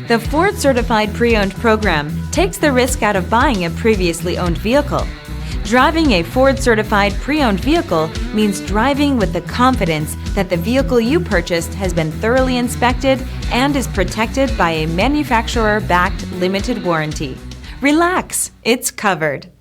The Ford Certified Pre-Owned program takes the risk out of buying a previously owned vehicle. Driving a Ford Certified Pre-Owned vehicle means driving with the confidence that the vehicle you purchased has been thoroughly inspected and is protected by a manufacturer-backed limited warranty. Relax, it's covered.